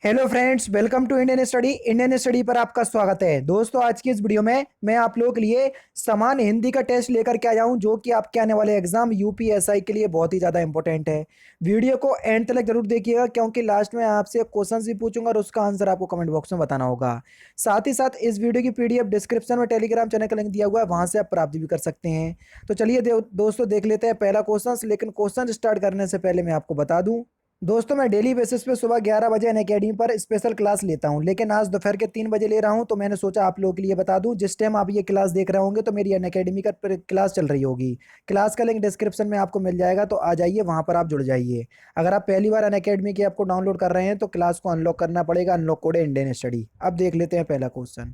Hello friends, welcome to Indian study पर आपका स्वागत है। दोस्तों, आज की इस वीडियो में मैं आप लोगों के लिए सामान्य हिंदी का टेस्ट लेकर के आया हूं, जो कि आपके आने वाले एग्जाम यूपीएसआई के लिए बहुत ही ज़्यादा इंपॉर्टेंट है। वीडियो को एंड तक जरूर देखिएगा, क्योंकि लास्ट में आपसे क्वेश्चन भी पूछूंगा और उसका आंसर आपको कमेंट बॉक्स में बताना होगा। साथ ही साथ इस वीडियो की पीडीएफ डिस्क्रिप्शन में टेलीग्राम चैनल का लिंक दिया हुआ है, वहां से आप प्राप्त भी कर सकते हैं। तो चलिए दोस्तों, देख लेते हैं पहला क्वेश्चन। लेकिन क्वेश्चन स्टार्ट करने से पहले मैं आपको बता दूं, दोस्तों, मैं डेली बेसिस पे सुबह 11 बजे अनअकैडमी पर स्पेशल क्लास लेता हूं, लेकिन आज दोपहर के 3 बजे ले रहा हूं। तो मैंने सोचा आप लोगों के लिए बता दूं, जिस टाइम आप ये क्लास देख रहे होंगे तो मेरी अनअकैडमी का क्लास चल रही होगी। क्लास का लिंक डिस्क्रिप्शन में आपको मिल जाएगा, तो आ जाइए, वहां पर आप जुड़ जाइए। अगर आप पहली बार अनअकैडमी की ऐप को डाउनलोड कर रहे हैं तो क्लास को अनलॉक करना पड़ेगा। अनलॉक कोड है इंडियन स्टडी। अब देख लेते हैं पहला क्वेश्चन।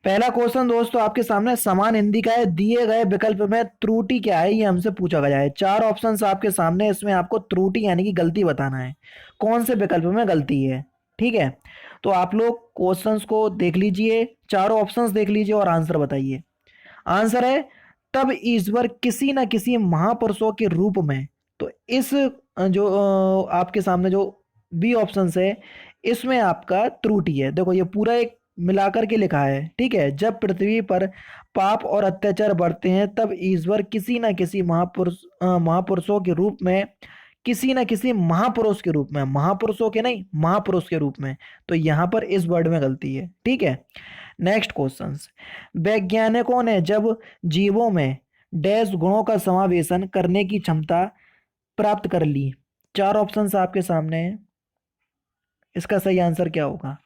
पहला क्वेश्चन दोस्तों आपके सामने समान हिंदी का है। दिए गए विकल्प में त्रुटि क्या है, ये हमसे पूछा गया है। चार ऑप्शंस आपके सामने, इसमें आपको त्रुटि यानी कि गलती बताना है, कौन से विकल्प में गलती है। ठीक है, तो आप लोग क्वेश्चंस को देख लीजिए, चारों ऑप्शंस देख लीजिए और आंसर बताइए। आंसर है, तब ईश्वर किसी न किसी महापुरुषों के रूप में। तो इस जो आपके सामने जो बी ऑप्शन है, इसमें आपका त्रुटि है। देखो, ये पूरा एक मिलाकर के लिखा है। ठीक है, जब पृथ्वी पर पाप और अत्याचार बढ़ते हैं, तब ईश्वर किसी न किसी महापुरुषों के रूप में, किसी न किसी महापुरुष के रूप में, महापुरुषों के नहीं, महापुरुष के रूप में। तो यहां पर इस वर्ड में गलती है। ठीक है, नेक्स्ट क्वेश्चन। वैज्ञानिकों ने जब जीवों में डैश गुणों का समावेशन करने की क्षमता प्राप्त कर ली। चार ऑप्शंस आपके सामने हैं, इसका सही आंसर क्या होगा।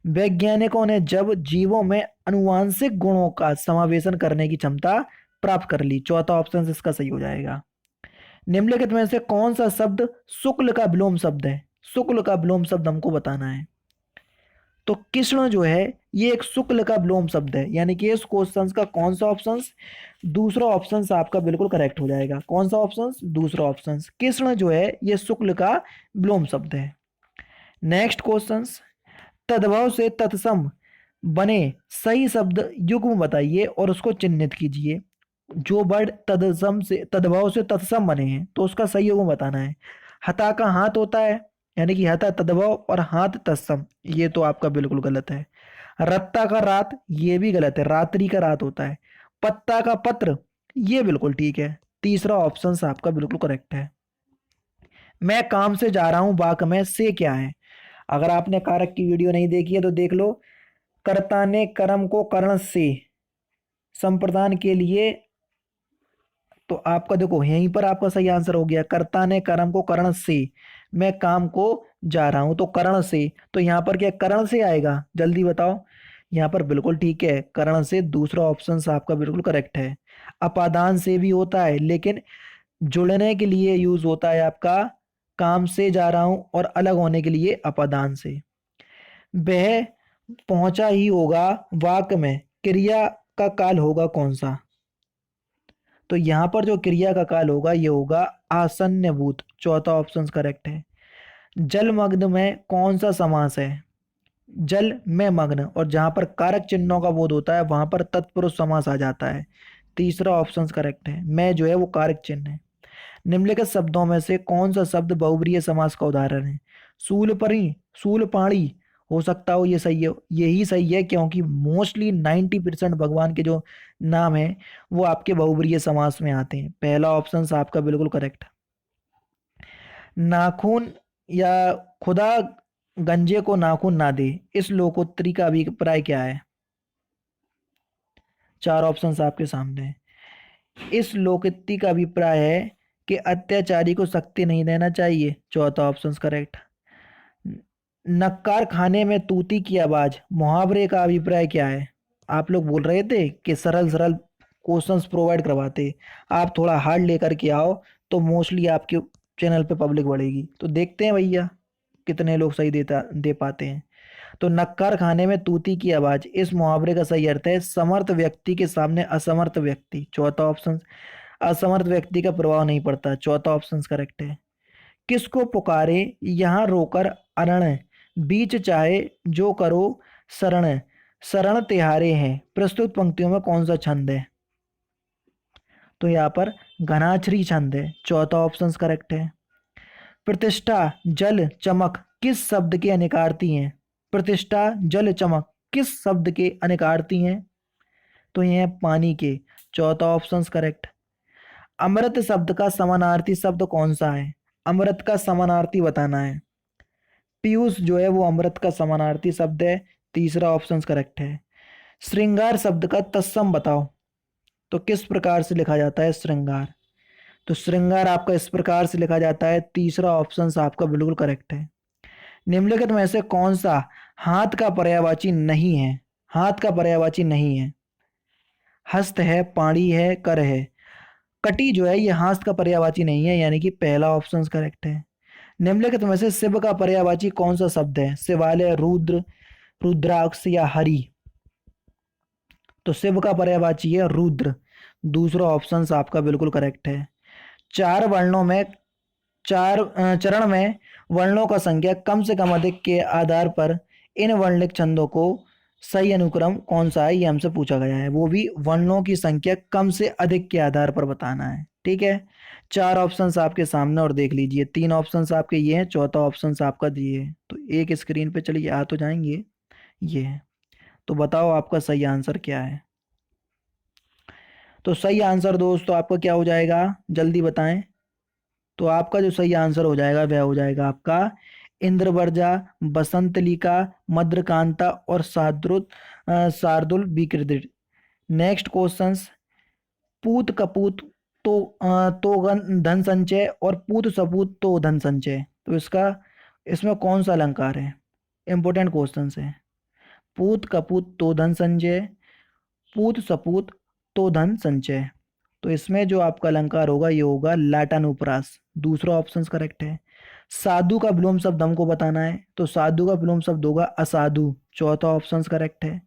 वैज्ञानिकों ने जब जीवों में अनुवांशिक गुणों का समावेशन करने की क्षमता प्राप्त कर ली। चौथा ऑप्शन इसका सही हो जाएगा। निम्नलिखित में से कौन सा शब्द शुक्ल का विलोम शब्द है। शुक्ल का विलोम शब्द हमको बताना है। तो कृष्ण जो है, ये एक शुक्ल का विलोम शब्द है, यानी कि इस क्वेश्चन का कौन सा ऑप्शन, दूसरा ऑप्शन आपका बिल्कुल करेक्ट हो जाएगा। कौन सा ऑप्शन, दूसरा ऑप्शन। कृष्ण जो है ये शुक्ल का विलोम शब्द है। नेक्स्ट क्वेश्चन, तद्भव से तत्सम बने सही शब्द युग्म बताइए और उसको चिन्हित कीजिए। जो वर्ड तत्सम से, तद्भव से तत्सम बने हैं, तो उसका सही युग्म बताना है। हता का हाथ होता है, यानी कि हता तद्भव और हाथ तत्सम, ये तो आपका बिल्कुल गलत है। रत्ता का रात, ये भी गलत है, रात्रि का रात होता है। पत्ता का पत्र, ये बिल्कुल ठीक है। तीसरा ऑप्शन आपका बिल्कुल करेक्ट है। मैं काम से जा रहा हूं, वाक में से क्या है। अगर आपने कारक की वीडियो नहीं देखी है तो देख लो। कर्ता ने कर्म को कर्ण से संप्रदान के लिए, तो आपका देखो यहीं पर आपका सही आंसर हो गया। कर्ता ने कर्म को कर्ण से, मैं काम को जा रहा हूं, तो कर्ण से, तो यहां पर क्या कर्ण से आएगा, जल्दी बताओ। यहां पर बिल्कुल ठीक है, कर्ण से। दूसरा ऑप्शन आपका बिल्कुल करेक्ट है। अपादान से भी होता है, लेकिन जुड़ने के लिए यूज होता है आपका काम से जा रहा हूं, और अलग होने के लिए अपादान से। वह पहुंचा ही होगा, वाक में क्रिया का काल होगा कौन सा। तो यहां पर जो क्रिया का काल होगा ये होगा आसन्नभूत। चौथा ऑप्शन करेक्ट है। जलमग्न में कौन सा समास है। जल में मग्न, और जहां पर कारक चिन्हों का बोध होता है वहां पर तत्पुरुष समास आ जाता है। तीसरा ऑप्शन करेक्ट है, मैं जो है वो कारक चिन्ह है। निम्नलिखित शब्दों में से कौन सा शब्द बहुब्रीय समास का उदाहरण है। शूलपरी, शूलपाणी, हो सकता हो ये सही है, यही सही है, क्योंकि मोस्टली 90% भगवान के जो नाम है वो आपके बहुब्रीय समास में आते हैं। पहला ऑप्शन आपका बिल्कुल करेक्ट। नाखून या खुदा गंजे को नाखून ना दे, इस लोकोक्ति का अभिप्राय क्या है। चार ऑप्शंस आपके सामने हैं। इस लोकोक्ति का अभिप्राय है कि अत्याचारी को शक्ति नहीं देना चाहिए। चौथा ऑप्शन करेक्ट। नक्कार खाने में तूती की आवाज, मुहावरे का अभिप्राय क्या है। आप लोग बोल रहे थे कि सरल सरल क्वेश्चंस प्रोवाइड करवाते, आप थोड़ा हार्ड लेकर के आओ, तो मोस्टली आपके चैनल पे पब्लिक बढ़ेगी। तो देखते हैं भैया कितने लोग सही देता दे पाते हैं। तो नक्कार खाने में तूती की आवाज, इस मुहावरे का सही अर्थ है समर्थ व्यक्ति के सामने असमर्थ व्यक्ति। चौथा ऑप्शन, असमर्थ व्यक्ति का प्रभाव नहीं पड़ता। चौथा ऑप्शन करेक्ट है। किसको पुकारे यहाँ रोकर अरण, बीच चाहे जो करो शरण, शरण तिहारे हैं। प्रस्तुत पंक्तियों में कौन सा छंद है। तो यहाँ पर घनाक्षरी छंद है। चौथा ऑप्शन करेक्ट है। प्रतिष्ठा, जल, चमक किस शब्द के अनिकार्थी हैं? प्रतिष्ठा, जल, चमक किस शब्द के अनिकार्थी हैं? तो ये है पानी के। चौथा ऑप्शन करेक्ट। अमृत शब्द का समानार्थी शब्द कौन सा है? अमृत का समानार्थी बताना है। पीयूष जो है वो अमृत का समानार्थी शब्द है। तीसरा ऑप्शन करेक्ट है। श्रृंगार शब्द का तत्सम बताओ। तो किस प्रकार से लिखा जाता है श्रृंगार? तो श्रृंगार आपका इस प्रकार से लिखा जाता है। तीसरा ऑप्शन आपका बिल्कुल करेक्ट है। निम्नलिखित में से कौन सा हाथ का पर्यायवाची नहीं है? हाथ का पर्यायवाची नहीं है। हस्त है, पाणी है, कर है। कटी जो है ये हाथ का पर्यायवाची नहीं है, यानी कि पहला ऑप्शन करेक्ट है। निम्नलिखित में से शिव का पर्यायवाची कौन सा शब्द है? शिवालय, रुद्र, रुद्राक्ष या हरि? तो शिव का पर्यायवाची है रुद्र। दूसरा ऑप्शन आपका बिल्कुल करेक्ट है। चार वर्णों में चरण में वर्णों का संख्या कम से कम अधिक के आधार पर इन वर्णिक छंदों को सही अनुक्रम कौन सा है, ये हमसे पूछा गया है। वो भी वर्णों की संख्या कम से अधिक के आधार पर बताना है। ठीक है, चार ऑप्शंस आपके सामने और देख लीजिए। तीन ऑप्शंस आपके ये हैं, चौथा ऑप्शंस आपका दिए है। तो एक स्क्रीन पे चलिए आ तो जाएंगे, ये है। तो बताओ आपका सही आंसर क्या है? तो सही आंसर दोस्तों आपका क्या हो जाएगा, जल्दी बताएं। तो आपका जो सही आंसर हो जाएगा वह हो जाएगा आपका इंद्रवर्जा, बसंतलिका, मद्रकांता और शार्दुल विकृत। नेक्स्ट क्वेश्चन, पूत कपूत तो धन संचय और पूत सपूत तो धन संचय। तो इसमें कौन सा अलंकार है? इंपॉर्टेंट क्वेश्चन है। पूत कपूत तो धन संचय, पूत सपूत तो धन संचय। तो इसमें जो आपका अलंकार होगा ये होगा लाटानुप्रास। दूसरा ऑप्शन करेक्ट है। साधु का विलोम शब्द हमको बताना है, तो साधु का विलोम शब्द होगा असाधु। चौथा ऑप्शन करेक्ट है।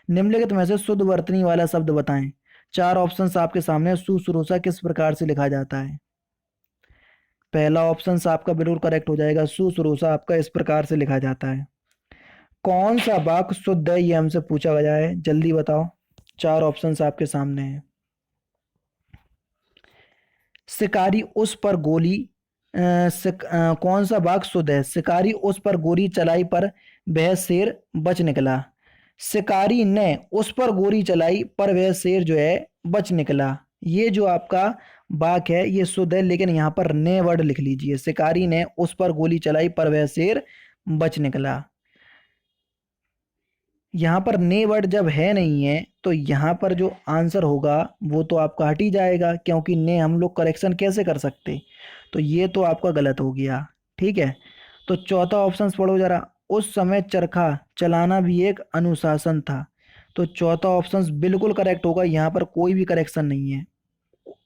निम्नलिखित में से शुद्ध वर्तनी वाला शब्द बताएं। चार ऑप्शंस आपके सामने। सुश्रूषा किस प्रकार से लिखा जाता है? पहला ऑप्शन आपका बिल्कुल करेक्ट हो जाएगा। सुश्रूषा आपका इस प्रकार से लिखा जाता है। कौन सा वाक्य शुद्ध है, ये हमसे पूछा गया है, जल्दी बताओ। चार ऑप्शंस आपके सामने हैं। शिकारी उस पर गोली कौन सा वाक्य शुद्ध है? शिकारी उस पर गोली चलाई पर वह शेर बच निकला। शिकारी ने उस पर गोली चलाई पर वह शेर जो है बच निकला। ये जो आपका वाक्य है ये शुद्ध है, लेकिन यहाँ पर ने वर्ड लिख लीजिए। शिकारी ने उस पर गोली चलाई पर वह शेर बच निकला। यहाँ पर ने वर्ड जब है नहीं है तो यहाँ पर जो आंसर होगा वो तो आपका हट ही जाएगा, क्योंकि ने हम लोग करेक्शन कैसे कर सकते। तो ये तो आपका गलत हो गया। ठीक है, तो चौथा ऑप्शन पढ़ो जरा। उस समय चरखा चलाना भी एक अनुशासन था। तो चौथा ऑप्शन बिल्कुल करेक्ट होगा, यहाँ पर कोई भी करेक्शन नहीं है।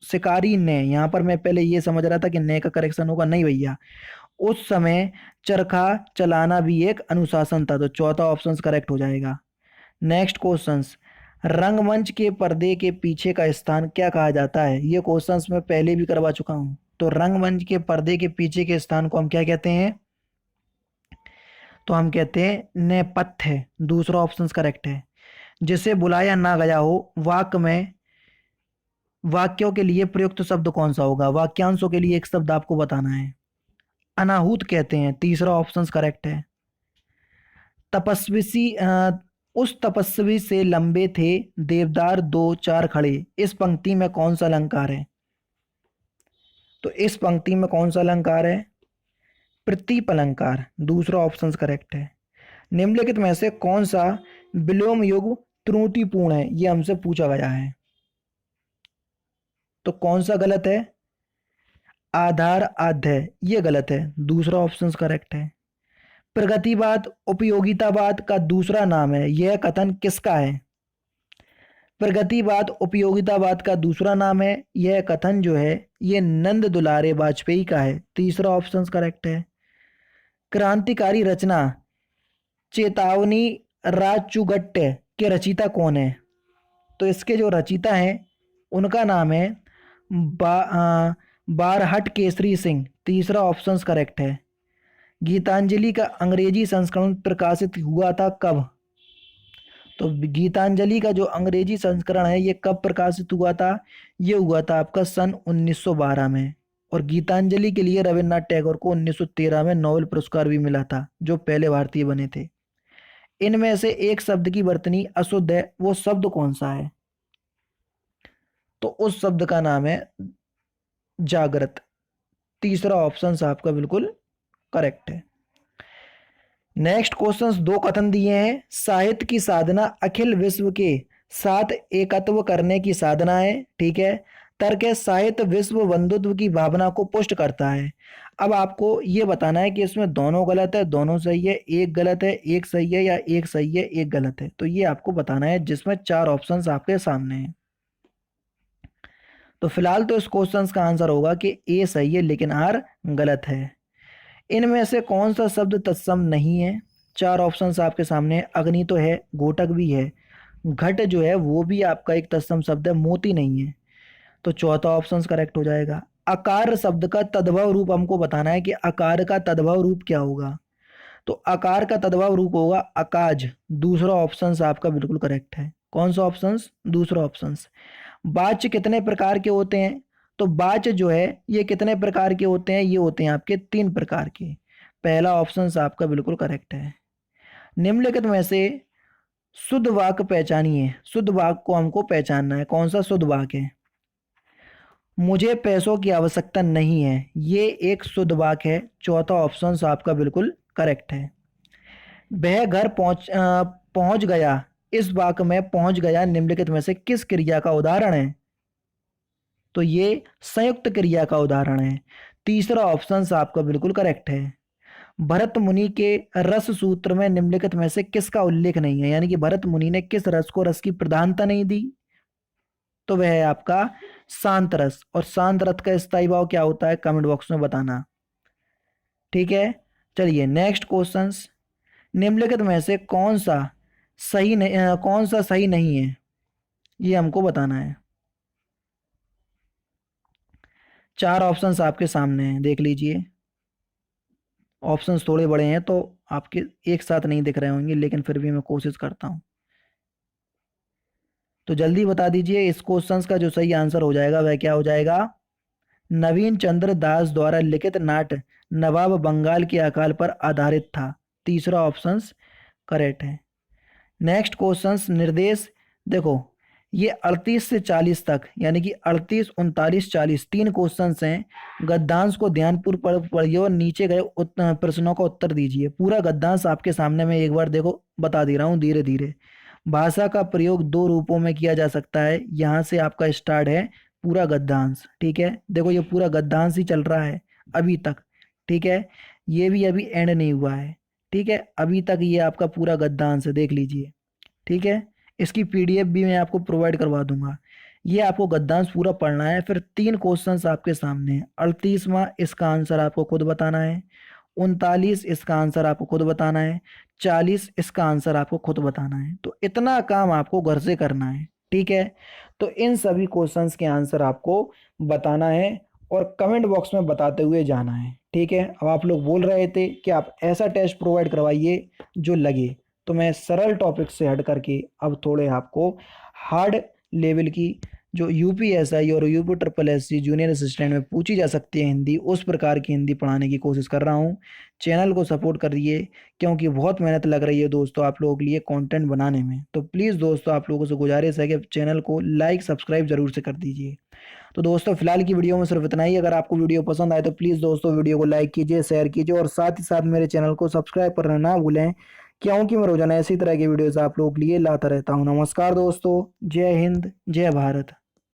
शिकारी ने, यहाँ पर मैं पहले ये समझ रहा था कि ने का करेक्शन होगा, नहीं भैया। उस समय चरखा चलाना भी एक अनुशासन था। तो चौथा ऑप्शन करेक्ट हो जाएगा। नेक्स्ट क्वेश्चन, रंगमंच के पर्दे के पीछे का स्थान क्या कहा जाता है? ये क्वेश्चंस मैं पहले भी करवा चुका हूं। तो रंगमंच के पर्दे के पीछे के स्थान को हम क्या कहते हैं? तो हम कहते हैं नेपथ्य। दूसरा ऑप्शन करेक्ट है। जिसे बुलाया ना गया हो वाक्य में, वाक्यों के लिए प्रयुक्त शब्द कौन सा होगा? वाक्यांशों के लिए एक शब्द आपको बताना है। अनाहूत कहते हैं। तीसरा ऑप्शन करेक्ट है। तपस्वी उस तपस्वी से लंबे थे देवदार दो चार खड़े। इस पंक्ति में कौन सा अलंकार है? तो इस पंक्ति में कौन सा अलंकार है? प्रतीप अलंकार। दूसरा ऑप्शन करेक्ट है। निम्नलिखित में से कौन सा विलोम युग त्रुटिपूर्ण है? यह हमसे पूछा गया है। तो कौन सा गलत है? आधार आध्य, ये गलत है। दूसरा ऑप्शन करेक्ट है। प्रगतिवाद उपयोगितावाद का दूसरा नाम है, यह कथन किसका है? प्रगतिवाद उपयोगितावाद का दूसरा नाम है, यह कथन जो है ये नंद दुलारे वाजपेयी का है। तीसरा ऑप्शन करेक्ट है। क्रांतिकारी रचना चेतावनी राचुगट्ट के रचयिता कौन है? तो इसके जो रचयिता हैं उनका नाम है बारहट केसरी सिंह। तीसरा ऑप्शन करेक्ट है। गीतांजलि का अंग्रेजी संस्करण प्रकाशित हुआ था कब? तो गीतांजलि का जो अंग्रेजी संस्करण है ये कब प्रकाशित हुआ था? ये हुआ था आपका सन 1912 में। और गीतांजलि के लिए रविन्द्रनाथ टैगोर को 1913 में नोबेल पुरस्कार भी मिला था, जो पहले भारतीय बने थे। इनमें से एक शब्द की वर्तनी अशुद्ध है, वो शब्द कौन सा है? तो उस शब्द का नाम है जागृत। तीसरा ऑप्शन आपका बिल्कुल करेक्ट है। नेक्स्ट क्वेश्चंस दो कथन दिए हैं। साहित्य की साधना अखिल विश्व के साथ एकत्व करने की साधना है, ठीक है। तर्क है साहित्य विश्व बंधुत्व की भावना को पुष्ट करता है। अब आपको ये बताना है कि इसमें दोनों गलत है, दोनों सही है, एक गलत है, एक सही है, या एक सही है, एक गलत है। तो ये आपको बताना है, जिसमें चार ऑप्शंस आपके सामने हैं। तो फिलहाल तो इस क्वेश्चन का आंसर होगा कि ए सही है लेकिन आर गलत है। इनमें से कौन सा शब्द तत्सम नहीं है? चार ऑप्शंस आपके सामने हैं। अग्नि तो है, घोटक भी है, घट जो है वो भी आपका एक तत्सम शब्द है, मोती नहीं है। तो चौथा ऑप्शन करेक्ट हो जाएगा। आकार शब्द का तद्भव रूप हमको बताना है कि आकार का तद्भव रूप क्या होगा। तो आकार का तद्भव रूप होगा अकाज। दूसरा ऑप्शन आपका बिल्कुल करेक्ट है। कौन सा ऑप्शन? दूसरा ऑप्शन। वाच्य कितने प्रकार के होते हैं? तो वाच्य जो है ये कितने प्रकार के होते हैं? ये होते हैं आपके तीन प्रकार के। पहला ऑप्शन आपका बिल्कुल करेक्ट है। निम्नलिखित में से शुद्ध वाक्य पहचानिए। शुद्ध वाक्य को हमको पहचानना है। कौन सा शुद्ध वाक्य है? मुझे पैसों की आवश्यकता नहीं है, ये एक शुद्ध वाक्य है। चौथा ऑप्शन आपका बिल्कुल करेक्ट है। वह घर पहुंच गया। इस वाक्य में पहुंच गया निम्नलिखित में से किस क्रिया का उदाहरण है? तो ये संयुक्त क्रिया का उदाहरण है। तीसरा ऑप्शन आपका बिल्कुल करेक्ट है। भरत मुनि के रस सूत्र में निम्नलिखित में से किसका उल्लेख नहीं है, यानी कि भरत मुनि ने किस रस को रस की प्रधानता नहीं दी? तो वह है आपका शांत रस। और शांत रस का स्थायी भाव क्या होता है? कमेंट बॉक्स में बताना, ठीक है। चलिए नेक्स्ट क्वेश्चन। निम्नलिखित में से कौन सा सही नहीं है, ये हमको बताना है। चार ऑप्शंस आपके सामने हैं, देख लीजिए। ऑप्शंस थोड़े बड़े हैं तो आपके एक साथ नहीं दिख रहे होंगे, लेकिन फिर भी मैं कोशिश करता हूं। तो जल्दी बता दीजिए, इस क्वेश्चंस का जो सही आंसर हो जाएगा वह क्या हो जाएगा? नवीन चंद्र दास द्वारा लिखित नाट्य नवाब बंगाल के अकाल पर आधारित था। तीसरा ऑप्शन करेक्ट है। नेक्स्ट क्वेश्चन निर्देश। देखो ये 38 से 40 तक, यानी कि 38, 39, 40 तीन क्वेश्चंस हैं। गद्यांश को ध्यानपूर्वक पढ़िए और नीचे गए प्रश्नों का उत्तर दीजिए। पूरा गद्यांश आपके सामने मैं एक बार देखो बता दे रहा हूँ धीरे धीरे। भाषा का प्रयोग दो रूपों में किया जा सकता है। यहाँ से आपका स्टार्ट है पूरा गद्यांश, ठीक है। देखो ये पूरा गद्यांश ही चल रहा है अभी तक, ठीक है। ये भी अभी एंड नहीं हुआ है, ठीक है। अभी तक ये आपका पूरा गद्यांश है, देख लीजिए, ठीक है। इसकी पीडीएफ भी मैं आपको प्रोवाइड करवा दूंगा। ये आपको गद्यांश पूरा पढ़ना है। फिर तीन क्वेश्चंस आपके सामने हैं। 38वां इसका आंसर आपको खुद बताना है। 39 इसका आंसर आपको खुद बताना है। 40 इसका आंसर आपको खुद बताना है। तो इतना काम आपको घर से करना है, ठीक है। तो इन सभी क्वेश्चंस के आंसर आपको बताना है और कमेंट बॉक्स में बताते हुए जाना है, ठीक है। अब आप लोग बोल रहे थे कि आप ऐसा टेस्ट प्रोवाइड करवाइए जो लगे, तो मैं सरल टॉपिक से हट करके अब थोड़े आपको हार्ड लेवल की जो यूपीएसआई और UP triple S C junior assistant में पूछी जा सकती है हिंदी, उस प्रकार की हिंदी पढ़ाने की कोशिश कर रहा हूँ। चैनल को सपोर्ट करिए क्योंकि बहुत मेहनत लग रही है दोस्तों आप लोगों के लिए कंटेंट बनाने में। तो प्लीज़ दोस्तों आप लोगों से गुजारिश है कि चैनल को लाइक सब्सक्राइब जरूर से कर दीजिए। तो दोस्तों फिलहाल की वीडियो में सिर्फ इतना ही। अगर आपको वीडियो पसंद आए तो प्लीज़ दोस्तों वीडियो को लाइक कीजिए, शेयर कीजिए और साथ ही साथ मेरे चैनल को सब्सक्राइब करना ना भूलें, क्योंकि मैं रोजाना इसी तरह की वीडियोस आप लोगों के लिए लाता रहता हूँ। नमस्कार दोस्तों, जय हिंद, जय भारत।